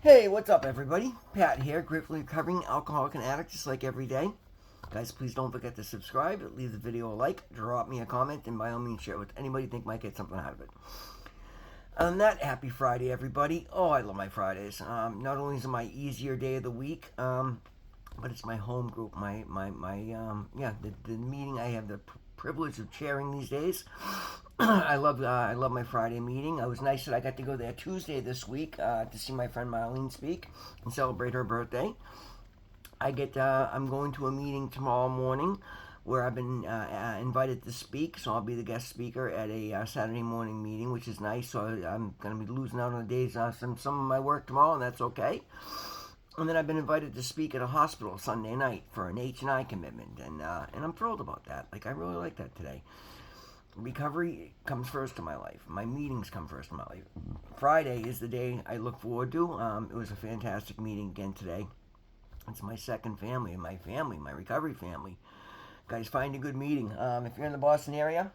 Hey, what's up, everybody? Pat here, gratefully recovering alcoholic and addict just like every day. Guys, please don't forget to subscribe, leave the video a like, drop me a comment, and by all means share it with anybody you think might get something out of it. On that, happy Friday, everybody. Oh, I love my Fridays. Not only is it my easier day of the week, but it's my home group, the meeting I have the privilege of chairing these days. I love my Friday meeting. It was nice that I got to go there Tuesday this week to see my friend Marlene speak and celebrate her birthday. I'm going to a meeting tomorrow morning where I've been invited to speak, so I'll be the guest speaker at a Saturday morning meeting, which is nice. So I'm going to be losing out on the days some of my work tomorrow, and that's okay. And then I've been invited to speak at a hospital Sunday night for an H&I commitment, and I'm thrilled about that. Like, I really like that today. Recovery comes first in my life. My meetings come first in my life. Friday is the day I look forward to. It was a fantastic meeting again today. It's my second family, my recovery family. Guys, find a good meeting. If you're in the Boston area,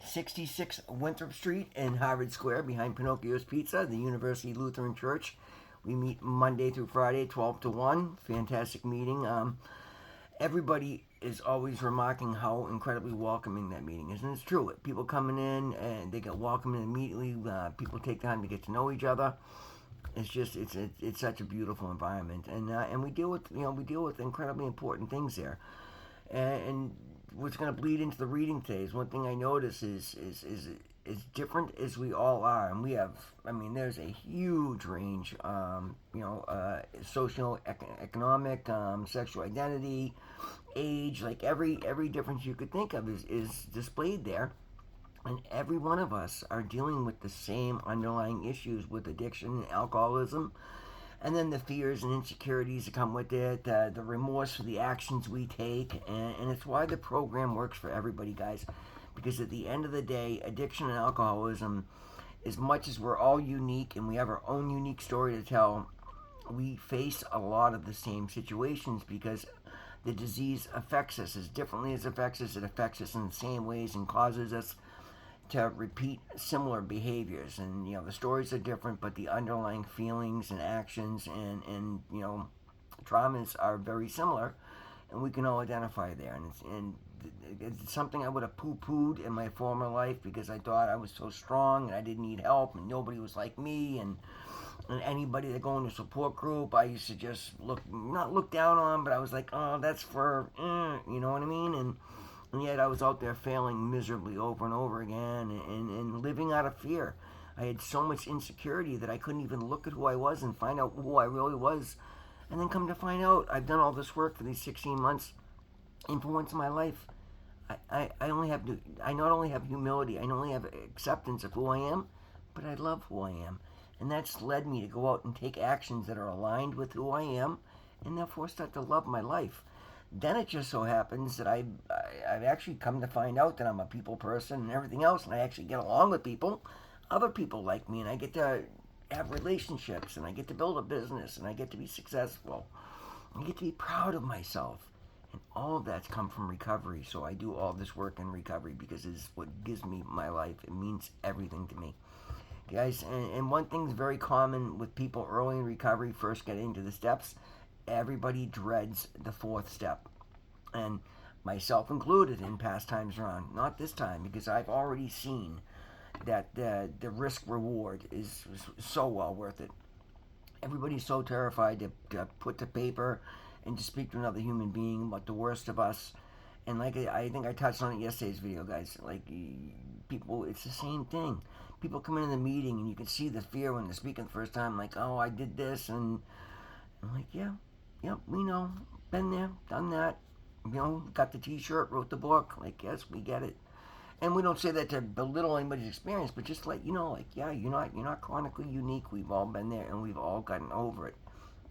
66 Winthrop Street in Harvard Square behind Pinocchio's Pizza, the University Lutheran Church. We meet Monday through Friday, 12 to 1. Fantastic meeting. Everybody is always remarking how incredibly welcoming that meeting is, and it's true. People coming in and they get welcomed immediately. People take time to get to know each other. It's such a beautiful environment, and we deal with incredibly important things there, and what's going to bleed into the reading today is one thing I notice is as different as we all are, and we have, I mean, there's a huge range, social, economic, sexual identity, age, like every difference you could think of is displayed there. And every one of us are dealing with the same underlying issues with addiction and alcoholism, and then the fears and insecurities that come with it, the remorse for the actions we take, and it's why the program works for everybody, guys. Because at the end of the day, addiction and alcoholism, as much as we're all unique and we have our own unique story to tell, we face a lot of the same situations because the disease affects us as differently as it affects us. It affects us in the same ways and causes us to repeat similar behaviors. And the stories are different, but the underlying feelings and actions and traumas are very similar, and we can all identify there. And it's something I would have poo-pooed in my former life because I thought I was so strong and I didn't need help and nobody was like me, and anybody that go into a support group I used to just not look down on, but I was like, oh, that's for you know what I mean. And yet I was out there failing miserably over and over again, and living out of fear. I had so much insecurity that I couldn't even look at who I was and find out who I really was. And then come to find out, I've done all this work for these 16 months, and for once in my life, I not only have humility, I not only have acceptance of who I am, but I love who I am. And that's led me to go out and take actions that are aligned with who I am, and therefore start to love my life. Then it just so happens that I've actually come to find out that I'm a people person and everything else, and I actually get along with people. Other people like me, and I get to have relationships, and I get to build a business, and I get to be successful. I get to be proud of myself. And all of that's come from recovery. So I do all this work in recovery because it's what gives me my life. It means everything to me. Guys, and one thing's very common with people early in recovery, first getting into the steps, everybody dreads the fourth step. And myself included in past times around. Not this time, because I've already seen that the risk reward is so well worth it. Everybody's so terrified to put to paper and to speak to another human being about the worst of us. And like I think I touched on it yesterday's video, guys. Like people, it's the same thing. People come into the meeting and you can see the fear when they're speaking the first time. Like, oh, I did this, and I'm like, yeah, yep, we know, been there, done that. Got the T-shirt, wrote the book. Like, yes, we get it. And we don't say that to belittle anybody's experience, but just let you know, like, yeah, you're not chronically unique. We've all been there, and we've all gotten over it.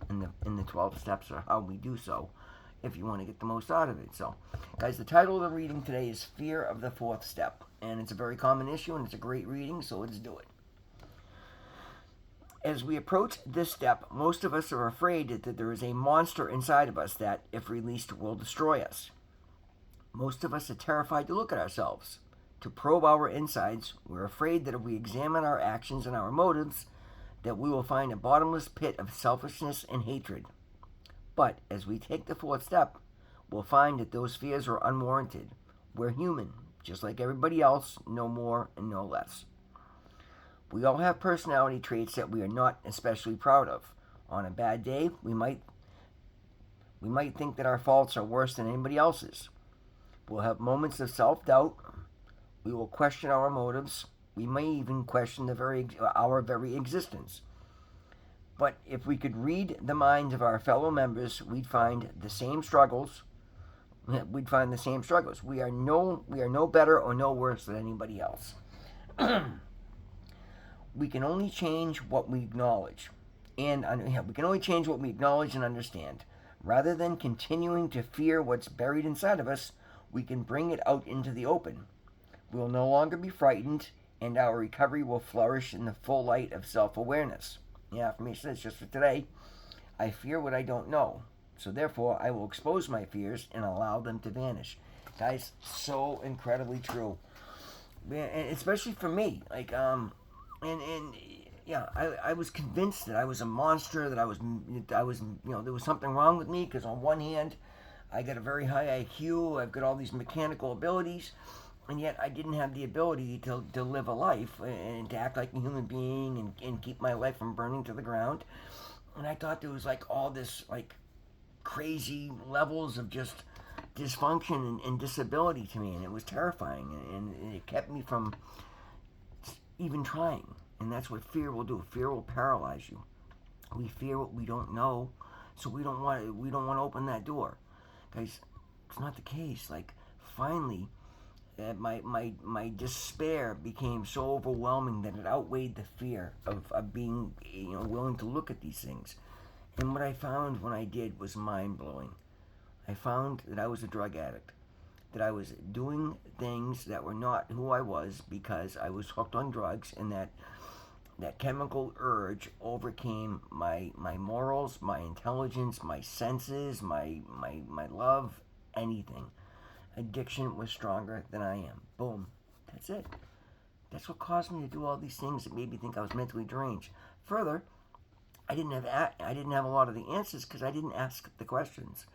And the 12 steps are how we do so, if you want to get the most out of it. So, guys, the title of the reading today is Fear of the Fourth Step, and it's a very common issue, and it's a great reading. So let's do it. As we approach this step, most of us are afraid that there is a monster inside of us that, if released, will destroy us. Most of us are terrified to look at ourselves, to probe our insides. We're afraid that if we examine our actions and our motives, that we will find a bottomless pit of selfishness and hatred. But as we take the fourth step, we'll find that those fears are unwarranted. We're human, just like everybody else, no more and no less. We all have personality traits that we are not especially proud of. On a bad day, we might think that our faults are worse than anybody else's. We'll have moments of self-doubt. We will question our motives. We may even question our very existence. But if we could read the minds of our fellow members, we'd find the same struggles. We are no better or no worse than anybody else. We can only change what we acknowledge, and understand. Rather than continuing to fear what's buried inside of us, we can bring it out into the open. We will no longer be frightened, and our recovery will flourish in the full light of self-awareness. The affirmation is just for today. I fear what I don't know, so therefore I will expose my fears and allow them to vanish. Guys, so incredibly true, and especially for me. I was convinced that I was a monster, that I was, there was something wrong with me, because on one hand, I got a very high IQ, I've got all these mechanical abilities, and yet I didn't have the ability to live a life and to act like a human being and keep my life from burning to the ground. And I thought there was all this crazy levels of just dysfunction and disability to me, and it was terrifying, and it kept me from even trying. And that's what fear will do. Fear will paralyze you. We fear what we don't know, so we don't want to open that door. Guys, it's not the case. Finally, my despair became so overwhelming that it outweighed the fear of being willing to look at these things. And what I found when I did was mind-blowing. I found that I was a drug addict, that I was doing things that were not who I was because I was hooked on drugs, and that chemical urge overcame my morals, my intelligence, my senses, my love, anything. Addiction was stronger than I am. Boom. That's it. That's what caused me to do all these things that made me think I was mentally deranged. Further, I didn't have a lot of the answers because I didn't ask the questions.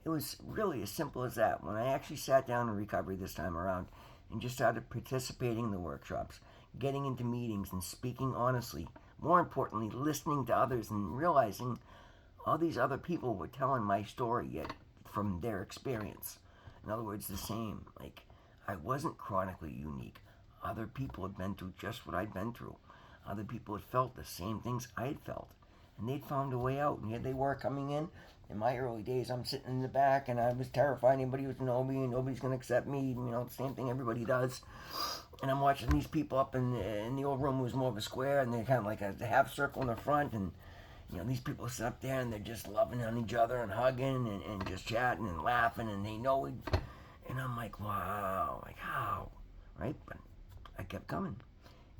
It was really as simple as that. When I actually sat down in recovery this time around and just started participating in the workshops, getting into meetings and speaking honestly, more importantly, listening to others and realizing all these other people were telling my story yet from their experience. In other words, the same. I wasn't chronically unique. Other people had been through just what I'd been through. Other people had felt the same things I had felt. And they'd found a way out. And here they were coming in. In my early days, I'm sitting in the back, and I was terrified anybody was to know me, and nobody's going to accept me. The same thing everybody does. And I'm watching these people up in the old room. It was more of a square, and they're kind of like a half circle in the front. And, these people sit up there, and they're just loving on each other and hugging and just chatting and laughing, and they know it. And I'm like, wow, how? Right? But I kept coming.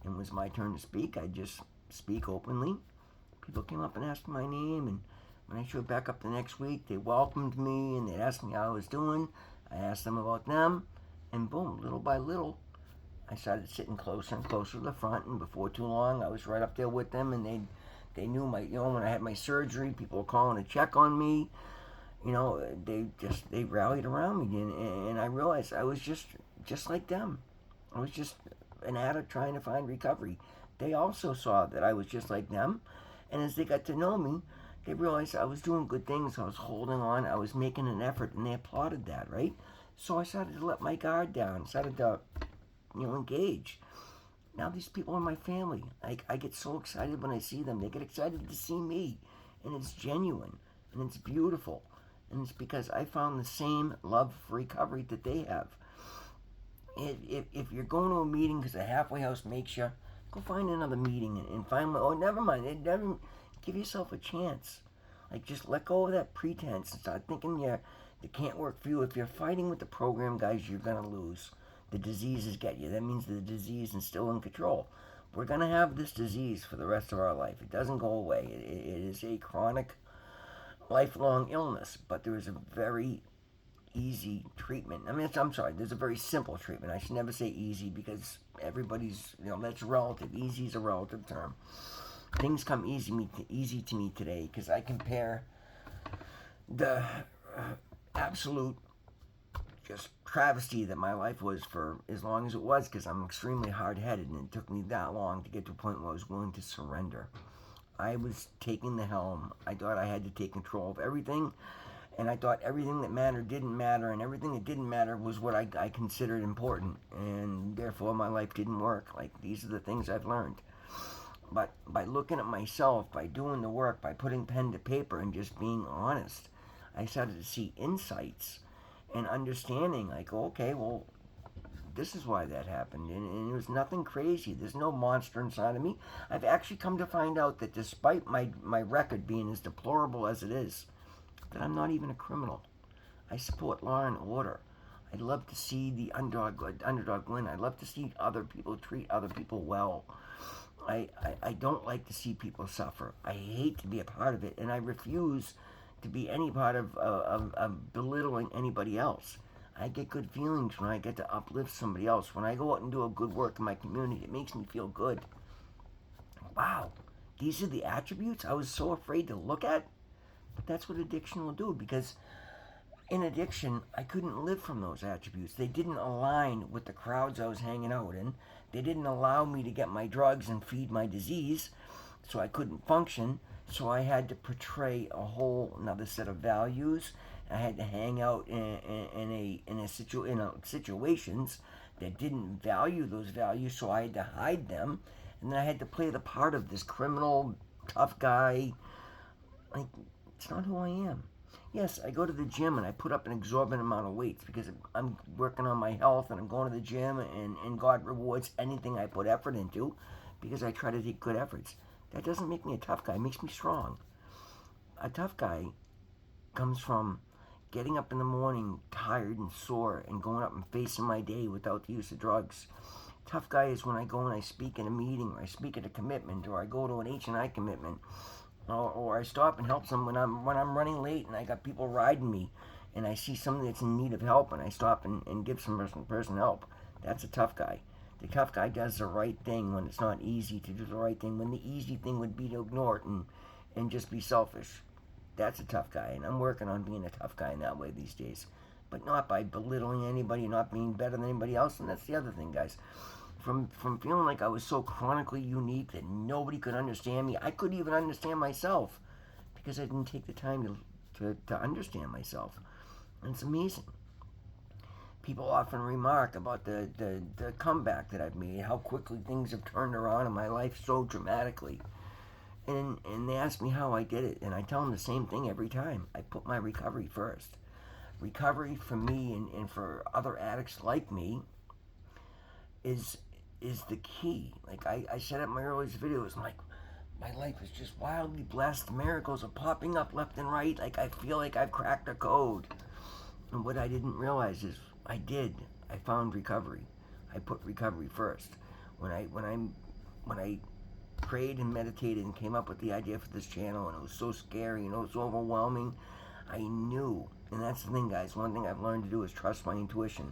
And it was my turn to speak. I just speak openly. People came up and asked my name, and when I showed back up the next week, they welcomed me, and they asked me how I was doing. I asked them about them, and boom, little by little, I started sitting closer and closer to the front, and before too long, I was right up there with them, and they knew when I had my surgery, people were calling to check on me. They rallied around me, and I realized I was just like them. I was just an addict trying to find recovery. They also saw that I was just like them, and as they got to know me, they realized I was doing good things. I was holding on. I was making an effort, and they applauded that, right? So I started to let my guard down. Started to, engage. Now these people are my family. I get so excited when I see them. They get excited to see me, and it's genuine, and it's beautiful, and it's because I found the same love for recovery that they have. If you're going to a meeting because a halfway house makes you, go find another meeting and find. Oh, never mind. Give yourself a chance. Just let go of that pretense and start thinking it can't work for you. If you're fighting with the program, guys, you're going to lose. The diseases get you. That means the disease is still in control. We're going to have this disease for the rest of our life. It doesn't go away. It is a chronic, lifelong illness, but there is a very easy treatment. There's a very simple treatment. I should never say easy because everybody's, that's relative. Easy is a relative term. Things come easy to me today because I compare the absolute just travesty that my life was for as long as it was, because I'm extremely hard-headed and it took me that long to get to a point where I was willing to surrender. I was taking the helm. I thought I had to take control of everything, and I thought everything that mattered didn't matter, and everything that didn't matter was what I considered important, and therefore my life didn't work. Like, these are the things I've learned. But by looking at myself, by doing the work, by putting pen to paper and just being honest, I started to see insights and understanding, like, okay, well, this is why that happened. And it was nothing crazy. There's no monster inside of me. I've actually come to find out that despite my record being as deplorable as it is, that I'm not even a criminal. I support law and order. I'd love to see the underdog win. I'd love to see other people treat other people well. I don't like to see people suffer. I hate to be a part of it, and I refuse to be any part of belittling anybody else. I get good feelings when I get to uplift somebody else. When I go out and do a good work in my community, it makes me feel good. Wow, these are the attributes I was so afraid to look at. But that's what addiction will do, because in addiction, I couldn't live from those attributes. They didn't align with the crowds I was hanging out in. They didn't allow me to get my drugs and feed my disease, so I couldn't function. So I had to portray a whole another set of values. I had to hang out in situations that didn't value those values, so I had to hide them, and then I had to play the part of this criminal, tough guy. Like, it's not who I am. Yes, I go to the gym and I put up an exorbitant amount of weights because I'm working on my health and I'm going to the gym, and God rewards anything I put effort into because I try to take good efforts. That doesn't make me a tough guy. It makes me strong. A tough guy comes from getting up in the morning tired and sore and going up and facing my day without the use of drugs. Tough guy is when I go and I speak in a meeting, or I speak at a commitment, or I go to an H&I commitment, or I stop and help someone when I'm running late and I got people riding me, and I see somebody that's in need of help and I stop and give some person help. That's a tough guy. The tough guy does the right thing when it's not easy to do the right thing, when the easy thing would be to ignore it and just be selfish. That's a tough guy, and I'm working on being a tough guy in that way these days. But not by belittling anybody, not being better than anybody else. And that's the other thing, guys. From feeling like I was so chronically unique that nobody could understand me, I couldn't even understand myself because I didn't take the time to understand myself. And it's amazing. People often remark about the comeback that I've made, how quickly things have turned around in my life so dramatically. And they ask me how I did it, and I tell them the same thing every time. I put my recovery first. Recovery for me and for other addicts like me is the key. Like I said in my earliest videos, my life is just wildly blessed. Miracles are popping up left and right. Like, I feel like I've cracked a code. And what I didn't realize is I did. I found recovery. I put recovery first. When I prayed and meditated and came up with the idea for this channel, and it was so scary and it was overwhelming, I knew. And that's the thing, guys. One thing I've learned to do is trust my intuition.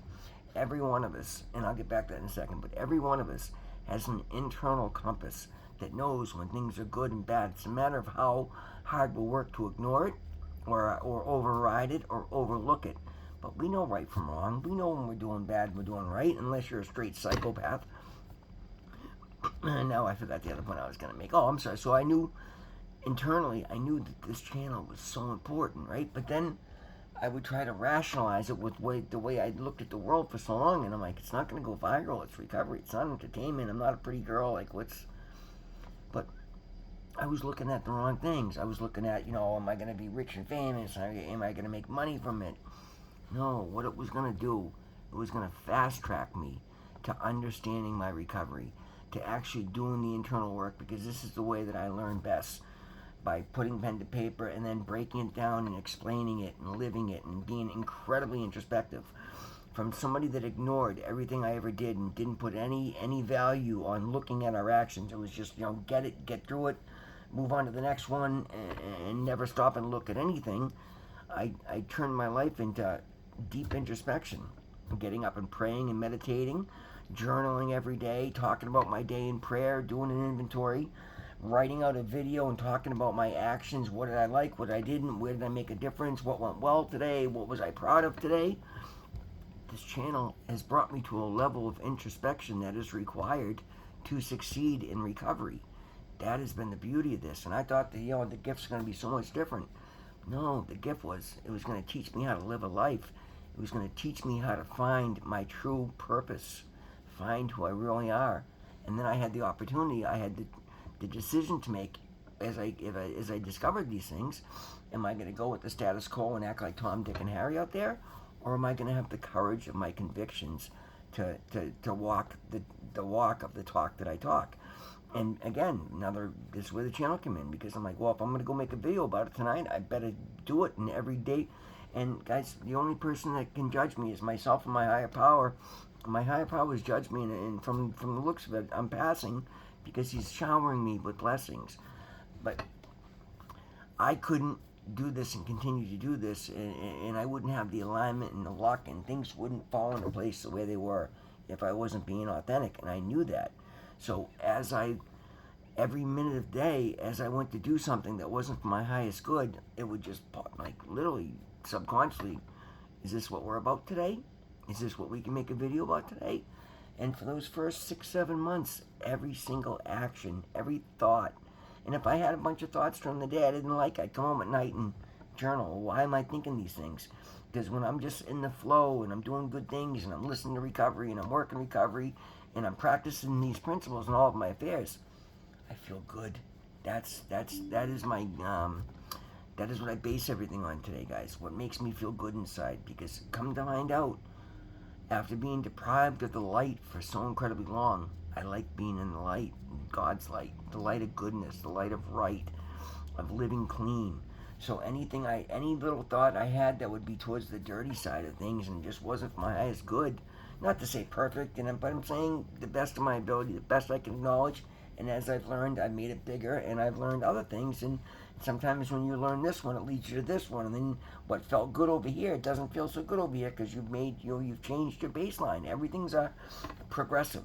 Every one of us, and I'll get back to that in a second, but every one of us has an internal compass that knows when things are good and bad. It's a matter of how hard we'll work to ignore it or override it or overlook it. But we know right from wrong. We know when we're doing bad and we're doing right, unless you're a straight psychopath. Now I forgot the other point I was going to make. Oh, I'm sorry. So I knew, internally, I knew that this channel was so important, right? But then I would try to rationalize it with the way I looked at the world for so long, and I'm like, it's not going to go viral. It's recovery. It's not entertainment. I'm not a pretty girl. Like, what's... But I was looking at the wrong things. I was looking at, am I going to be rich and famous? Am I going to make money from it? No, what it was going to do, it was going to fast track me to understanding my recovery, to actually doing the internal work, because this is the way that I learn best, by putting pen to paper and then breaking it down and explaining it and living it and being incredibly introspective. From somebody that ignored everything I ever did and didn't put any value on looking at our actions. It was just, get it, get through it, move on to the next one, and never stop and look at anything. I turned my life into deep introspection, getting up and praying and meditating, journaling every day, talking about my day in prayer, doing an inventory, writing out a video and talking about my actions. What did I like? What I didn't? Where did I make a difference? What went well today? What was I proud of today? This channel has brought me to a level of introspection that is required to succeed in recovery. That has been the beauty of this. And I thought that, the gift's going to be so much different. No, the gift was, it was going to teach me how to live a life. It was going to teach me how to find my true purpose, find who I really are. And then I had the opportunity, I had the decision to make as I discovered these things. Am I going to go with the status quo and act like Tom, Dick, and Harry out there? Or am I going to have the courage of my convictions to walk the walk of the talk that I talk? And again, this is where the channel came in, because I'm like, well, if I'm going to go make a video about it tonight, I better do it in every day. And guys, the only person that can judge me is myself and my higher power. My higher power has judged me, and from the looks of it, I'm passing because he's showering me with blessings. But I couldn't do this and continue to do this, and I wouldn't have the alignment and the luck, and things wouldn't fall into place the way they were if I wasn't being authentic, and I knew that. So every minute of the day, as I went to do something that wasn't for my highest good, it would just pop, like literally, subconsciously, is this what we're about today? Is this what we can make a video about today? And for those first 6-7 months, every single action, every thought, and if I had a bunch of thoughts during the day I didn't like, I'd come home at night and journal. Why am I thinking these things? Because when I'm just in the flow and I'm doing good things and I'm listening to recovery and I'm working recovery and I'm practicing these principles in all of my affairs, I feel good. That is my that is what I base everything on today, guys. What makes me feel good inside? Because come to find out, after being deprived of the light for so incredibly long, I like being in the light, God's light, the light of goodness, the light of right, of living clean. So any little thought I had that would be towards the dirty side of things and just wasn't for my highest good, not to say perfect, but I'm saying the best of my ability, the best I can acknowledge. And as I've learned, I've made it bigger, and I've learned other things. And sometimes when you learn this one, it leads you to this one. And then what felt good over here, it doesn't feel so good over here because you've changed your baseline. Everything's progressive,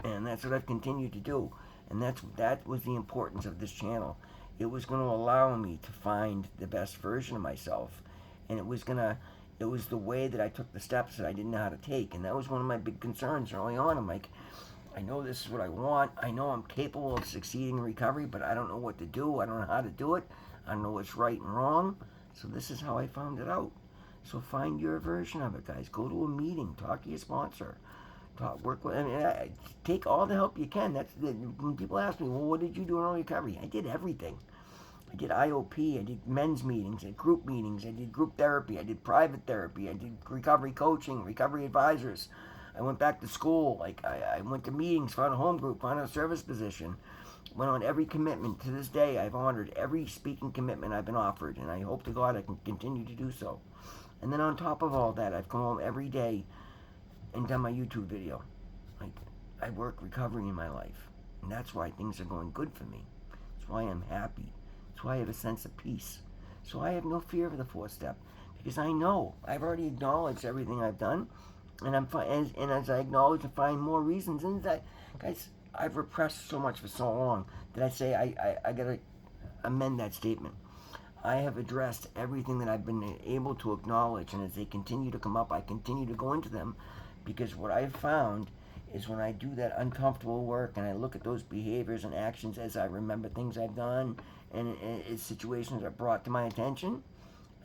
and that's what I've continued to do. And that was the importance of this channel. It was going to allow me to find the best version of myself, and it was the way that I took the steps that I didn't know how to take. And that was one of my big concerns early on. I'm like, I know this is what I want. I know I'm capable of succeeding in recovery, but I don't know what to do. I don't know how to do it. I don't know what's right and wrong. So this is how I found it out. So find your version of it, guys. Go to a meeting. Talk to your sponsor. Work with. Take all the help you can. When people ask me, well, what did you do in early recovery? I did everything. I did IOP. I did men's meetings. I did group meetings. I did group therapy. I did private therapy. I did recovery coaching, recovery advisors. I went back to school. I went to meetings, found a home group, found a service position, went on every commitment. To this day, I've honored every speaking commitment I've been offered, and I hope to God I can continue to do so. And then on top of all that, I've come home every day and done my YouTube video. I work recovery in my life, and that's why things are going good for me. That's why I'm happy. That's why I have a sense of peace. So I have no fear of the fourth step, because I know I've already acknowledged everything I've done. And as I acknowledge and find more reasons, and guys, I've repressed so much for so long that I say I gotta amend that statement. I have addressed everything that I've been able to acknowledge, and as they continue to come up, I continue to go into them, because what I've found is when I do that uncomfortable work and I look at those behaviors and actions as I remember things I've done and situations are brought to my attention,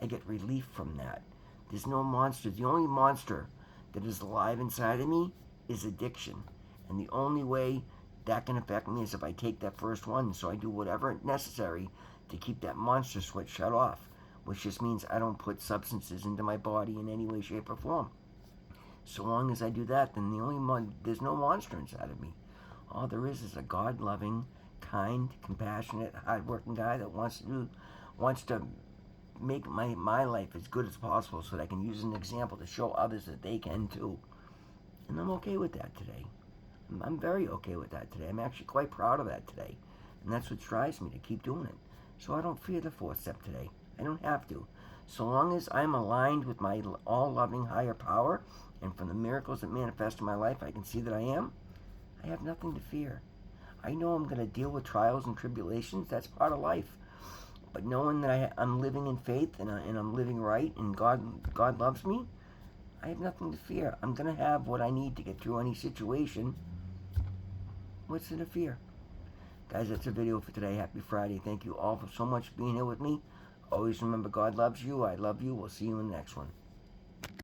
I get relief from that. There's no monster. The only monster that is alive inside of me is addiction. And the only way that can affect me is if I take that first one. So I do whatever necessary to keep that monster switch shut off, which just means I don't put substances into my body in any way, shape, or form. So long as I do that, then there's no monster inside of me. All there is a God-loving, kind, compassionate, hard-working guy that wants to make my life as good as possible so that I can use an example to show others that they can too. And I'm okay with that today. I'm very okay with that today. I'm actually quite proud of that today. And that's what drives me to keep doing it. So I don't fear the fourth step today. I don't have to. So long as I'm aligned with my all-loving higher power, and from the miracles that manifest in my life I can see that I have nothing to fear. I know I'm going to deal with trials and tribulations. That's part of life. But knowing that I'm living in faith and I'm living right and God loves me, I have nothing to fear. I'm going to have what I need to get through any situation. What's to fear? Guys, that's a video for today. Happy Friday. Thank you all for so much being here with me. Always remember, God loves you. I love you. We'll see you in the next one.